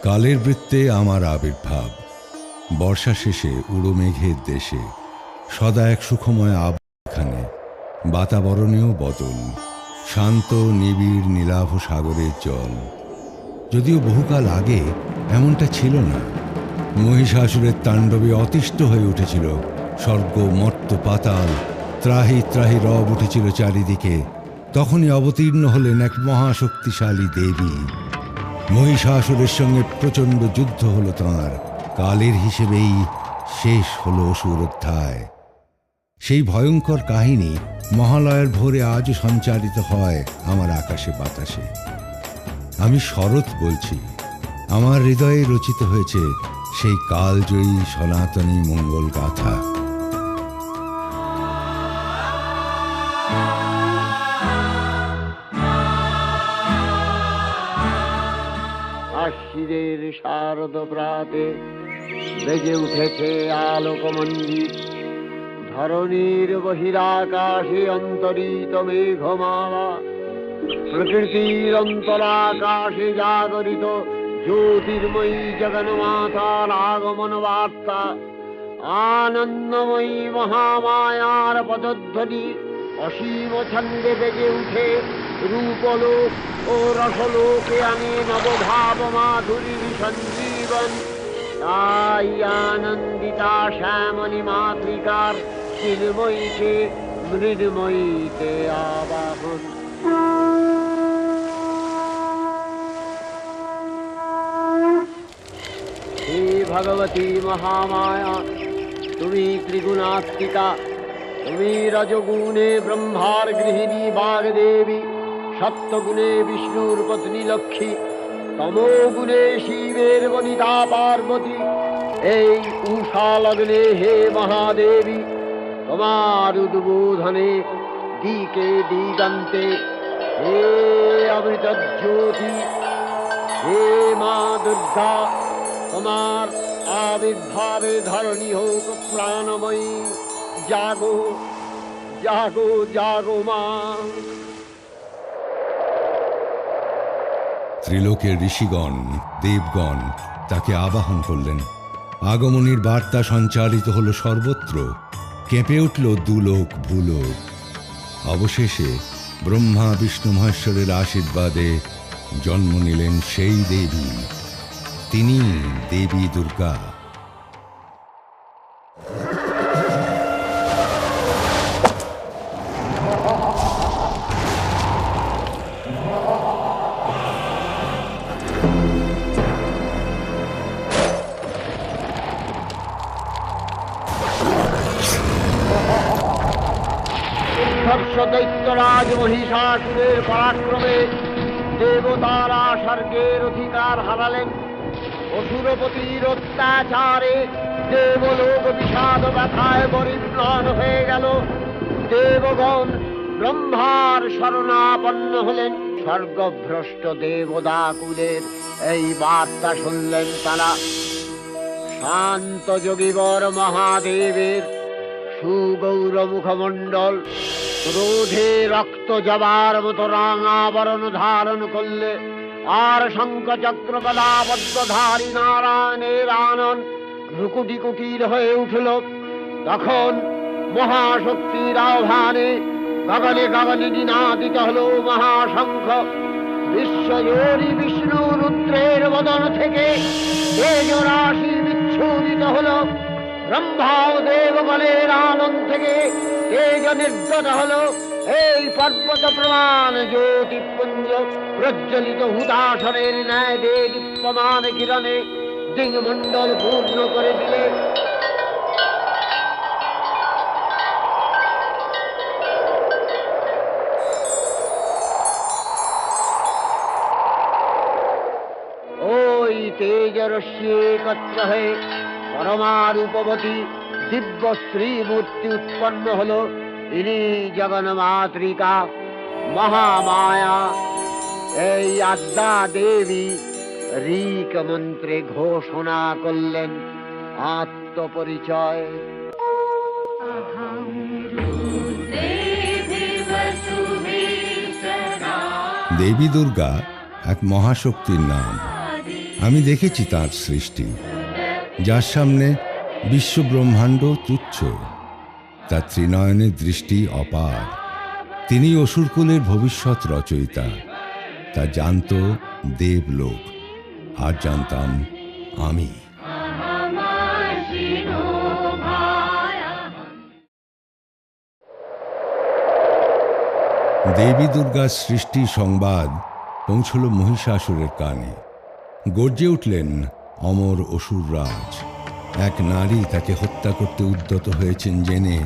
কালের বৃত্তে আমার আবির্ভাব, বর্ষা শেষে উড়ো মেঘের দেশে, সদা এক সুখময় আবখানে, বাতাবরণেও বদল, শান্ত নিবিড় নীলাভ সাগরের জল। যদিও বহুকাল আগে এমনটা ছিল না। মহিষাসুরের তাণ্ডবে অতিষ্ঠ হয়ে উঠেছিল স্বর্গ মর্ত পাতাল, ত্রাহি ত্রাহি রব উঠেছিল চারিদিকে। তখনই অবতীর্ণ হলেন এক মহাশক্তিশালী দেবী। মহিষাসুরের সঙ্গে প্রচণ্ড যুদ্ধ হলো তাঁর। কালের হিসেবেই শেষ হলো অসুর অধ্যায়। সেই ভয়ঙ্কর কাহিনী মহালয়ার ভোরে আজও সঞ্চারিত হয় আমার আকাশে বাতাসে। আমি শরৎ বলছি, আমার হৃদয়ে রচিত হয়েছে সেই কালজয়ী সনাতনী মঙ্গল গাথা। আশ্বিনের শারদ প্রাতে বেজে উঠেছে আলোকমঞ্জিত, ধরণীর বহিরাকাশে অন্তরিত মেঘমালা, প্রকৃতির অন্তরাকাশে জাগরিত জ্যোতির্ময়ী জগন্মাতার আগমন বার্তা, আনন্দময়ী মহামায়ার পদধ্বনি অসীম ছন্দে বেজে উঠে রূপলোক ও রসলোকে আনে নবভাব মাধুরীর সঞ্জীবন। তাই আনন্দিতা শ্যামলী মাতৃকার চিন্ময়ীকে মৃন্ময়ীতে আবাহন। হে ভগবতী মহামায়া, তুমি ত্রিগুণাত্মিকা, তুমি রজগুণে ব্রহ্মার গৃহিণী বাগদেবী, সপ্তগুণে বিষ্ণুর পত্নী লক্ষ্মী, তমোগুণে শিবের বনিতা পার্বতী। এই উষা লগ্নে হে মহাদেবী, তোমার উদ্বোধনে দিকে দিগন্তে হে অমৃত জ্যোতি, হে মা দুর্গা, তোমার আবির্ভাবে ধরণী হোক প্রাণময়ী। জাগো জাগো জাগো মা। ত্রিলোকের ঋষিগণ দেবগণ তাকে আবাহন করলেন। আগমনীর বার্তা সঞ্চারিত হল সর্বত্র, কেঁপে উঠল দুলোক ভূলোক। অবশেষে ব্রহ্মা বিষ্ণু মহেশ্বরের আশীর্বাদে জন্ম নিলেন সেই দেবী, তিনি দেবী দুর্গা। দৈত্যরাজ মহিষাসুরের পরাক্রমে দেবতারা স্বর্গের অধিকার হারালেন। অসুরপতির অত্যাচারে দেবলোক বিষাদ ব্যথায় পরিম্লান হয়ে গেল। দেবগণ ব্রহ্মার শরণাপন্ন হলেন। স্বর্গভ্রষ্ট দেবদাকুলের এই বার্তা শুনলেন তারা। শান্ত যোগীবর মহাদেবের সুগৌর মুখমণ্ডল ক্রোধে রক্ত জবার মতো রাঙাবরণ ধারণ করলে, আর শঙ্খচক্র গদাবদ্ধধারী নারায়ণের আনন ভ্রুকুটি কুটির হয়ে উঠল। তখন মহাশক্তির আহ্বানে গগনে গগনে নিনাদিত হল মহাশঙ্খ। বিশ্বজোরী বিষ্ণু রুদ্রের বদন থেকে তেজরাশি বিচ্ছুরিত হল। ব্রহ্মা ও দেবগণের আনন থেকে তেজ নির্গত হল। এই পর্বত প্রমাণ জ্যোতিপুঞ্জ প্রজ্বলিত হুতাশনের ন্যায় দীপ্যমান কিরণে দিগমণ্ডল পূর্ণ করে দিলে। ওই তেজরশ্মি একত্র হয়ে পরমারূপবতী দিব্য শ্রী মূর্তি উৎপন্ন হল। ইনি জগন্মাতৃকা মহামায়া। এই আদ্যা দেবী ঋক মন্ত্রে ঘোষণা করলেন আত্মপরিচয়। দেবী দুর্গা এক মহাশক্তির নাম। আমি দেখেছি তাঁর সৃষ্টি, যার সামনে বিশ্ব ব্রহ্মাণ্ড তুচ্ছ। তার ত্রিনয়নের দৃষ্টি অপার। তিনি অসুরকুলের ভবিষ্যৎ রচয়িতা। তা জানত দেবলোক, আর জানতাম আমি। দেবী দুর্গার সৃষ্টি সংবাদ পৌঁছল মহিষাসুরের কানে। গর্জে উঠলেন অমর অসুররাজ। এক নারী তাকে হত্যা করতে উদ্যত হয়েছেন জেনে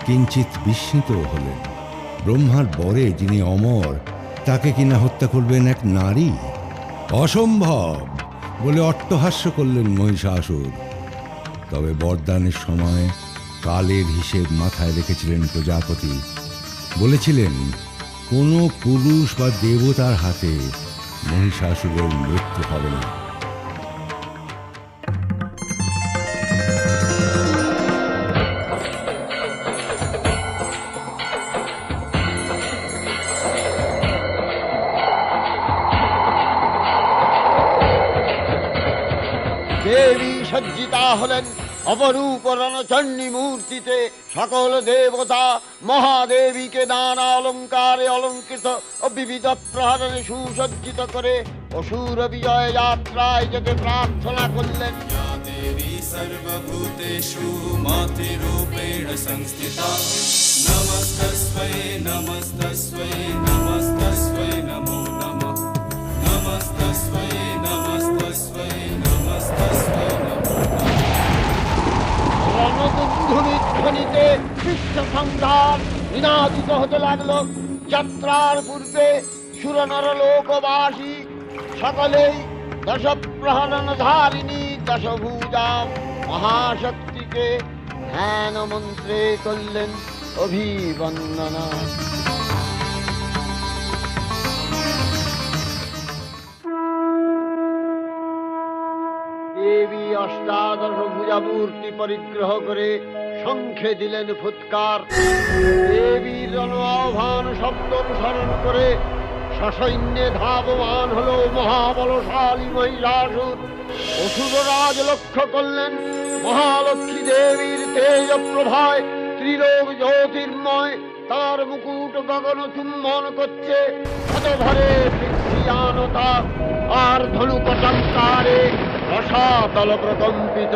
কিঞ্চিত বিস্মিত হলেন। ব্রহ্মার বরে যিনি অমর, তাকে কিনা হত্যা করবেন এক নারী? অসম্ভব বলে অট্টহাস্য করলেন মহিষাসুর। তবে বরদানের সময় কালের হিসেব মাথায় রেখেছিলেন প্রজাপতি। বলেছিলেন, কোনো পুরুষ বা দেবতার হাতে মহিষাসুরের মৃত্যু হবে না। দেবী সজ্জিতা হলেন অপরূপ রণচণ্ডী মূর্তিতে। সকল দেবতা মহাদেবীকে নানা অলঙ্কারে অলঙ্কৃত ও বিবিধ প্রহরণে সুসজ্জিত করে অসুর বিজয় যাত্রায় যেতে প্রার্থনা করলেন। देवी सर्वभूतेषु मातृरूपेण संस्थिता नमस्तस्मै नमस्तस्मै नमस्तस्मै नमो नमः नमस्तस्मै नमस्तस्मै नमस्तस्मै नमो রণদুন্ধুনিধ্বনিতে বিশ্ব সংধান নিনাদিত হতে লাগল। যাত্রার পূর্বে সুরনর লোকবাসী সকলেই দশ প্রহরণ ধারিণী দশভুজা মহাশক্তিকে ধ্যান মন্ত্রে করলেন অভিবন্দনা। দেবী অষ্টাদশ ভুজা মূর্তি পরিগ্রহ করে শঙ্খে দিলেন ফুৎকার। দেবীর রণ আহ্বান শব্দ অনুসরণ করে সসৈন্যে ধাবমান হল মহাবলশালী মহিষাসুর। অসুররাজ লক্ষ্য করলেন মহালক্ষ্মী দেবীর তেজ প্রভায় ত্রিলোক জ্যোতির্ময়। তার মুকুট গগন চুম্বন করছে, হতভরে পৃথিবীয়ানতা আর ধনুকটঙ্কারে রসাতল প্রকম্পিত।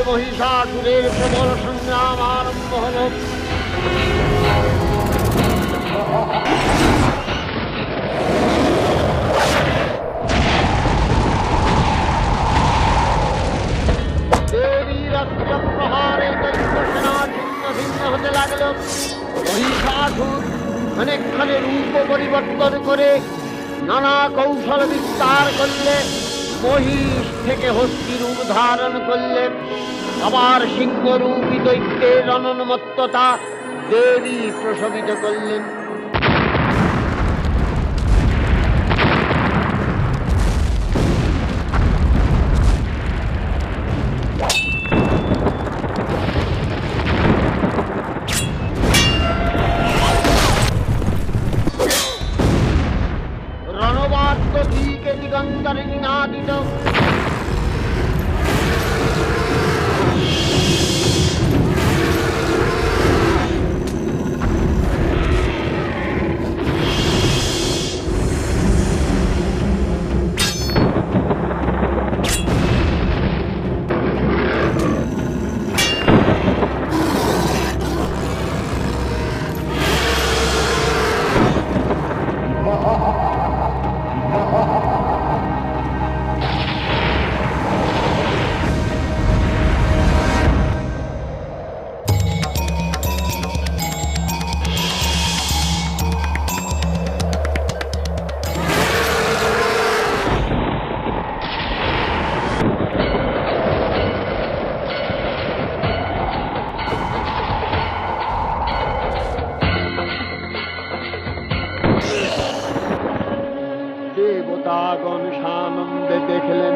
মহিষাসুরের প্রবল সংগ্রাম আরম্ভ হল। দেবীর অস্ত্র প্রহারে দৈত্য সেনা ছিন্ন ভিন্ন হতে লাগল। মহিষাসুর অনেকখানে রূপ পরিবর্তন করে নানা কৌশল বিস্তার করলে মহিষ থেকে হস্তি রূপ ধারণ করলেন। আবার সিংহরূপী দৈত্যের রণন্মত্ততা দেবী প্রশমিত করলেন। রণবাদ্য দিকে দিগন্তরে নিনাদিত। আনন্দে দেখলেন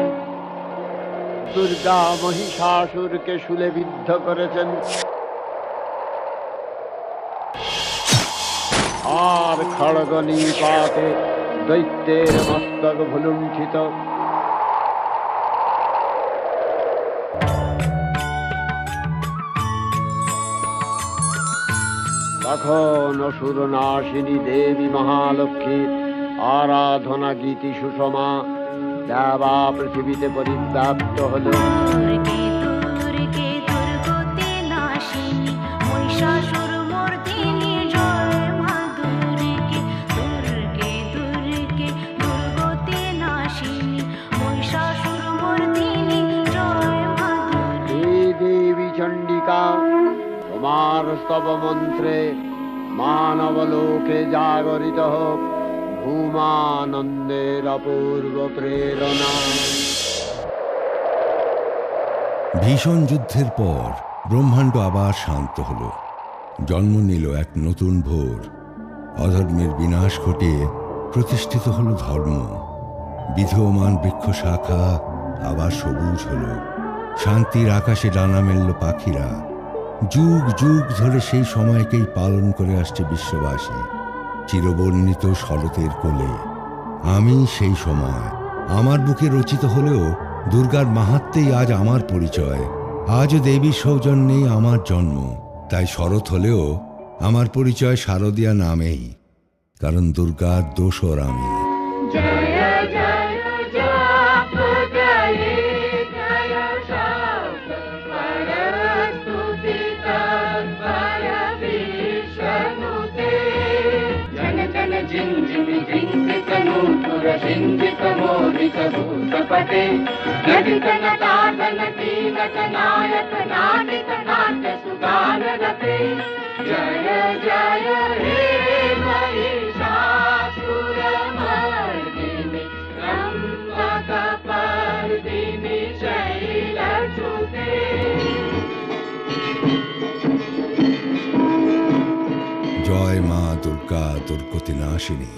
দুর্গা মহিষাসুরকে শূলে বিদ্ধ করেছেন, আর খড়গ নিপাতে দৈত্যের মস্তক ভুলুণ্ঠিত। তখন অসুর নাশিনী দেবী মহালক্ষ্মীর আরাধনা গীতি সুষমা দেবা পৃথিবীতে পরিব্যাপ্ত হল। দুর্গে দুর্গে দুর্গতি নাশিনী মহিষাসুর মর্দিনী জয় মা দুর্গে। দুর্গে দুর্গে দুর্গতি নাশিনী মহিষাসুর মর্দিনী জয় মা দুর্গে। হে দেবী চণ্ডিকা, তোমার স্তব মন্ত্রে মানবলোকে জাগরিত হোক ভূমানন্দের অপূর্ব প্রেরণা। ভীষণ যুদ্ধের পর ব্রহ্মাণ্ড আবার শান্ত হল। জন্ম নিল এক নতুন ভোর। অধর্মের বিনাশ ঘটিয়ে প্রতিষ্ঠিত হল ধর্ম। বিধীয়মান বৃক্ষ শাখা আবার সবুজ হল। শান্তির আকাশে ডানা মেলল পাখিরা। যুগ যুগ ধরে সেই সময়কেই পালন করে আসছে বিশ্ববাসী। চিরবর্ণিত শরতের কোলে আমি সেই সময়। আমার বুকে রচিত হলেও দুর্গার মাহাত্মেই আজ আমার পরিচয়। আজও দেবীর সৌজন্যেই আমার জন্ম। তাই শরৎ হলেও আমার পরিচয় শারদীয়া নামেই, কারণ দুর্গার দোসর আমি। জয় জয় জয় জয় শব্দ পরস্তুতি তৎপর বিশ্বনুতে। जन जन जिं जिं जिंसित नूपुर सिंहित मोहित भूतपते नटितन ताडन कीलक नायक नाटित नाट्य सुगान रते। जय जय हे महिषासुरमर्दिनि रम्भकपर्दिनि शैलच्युते। জয় মা দুর্গা দুর্গতি নাশিনী।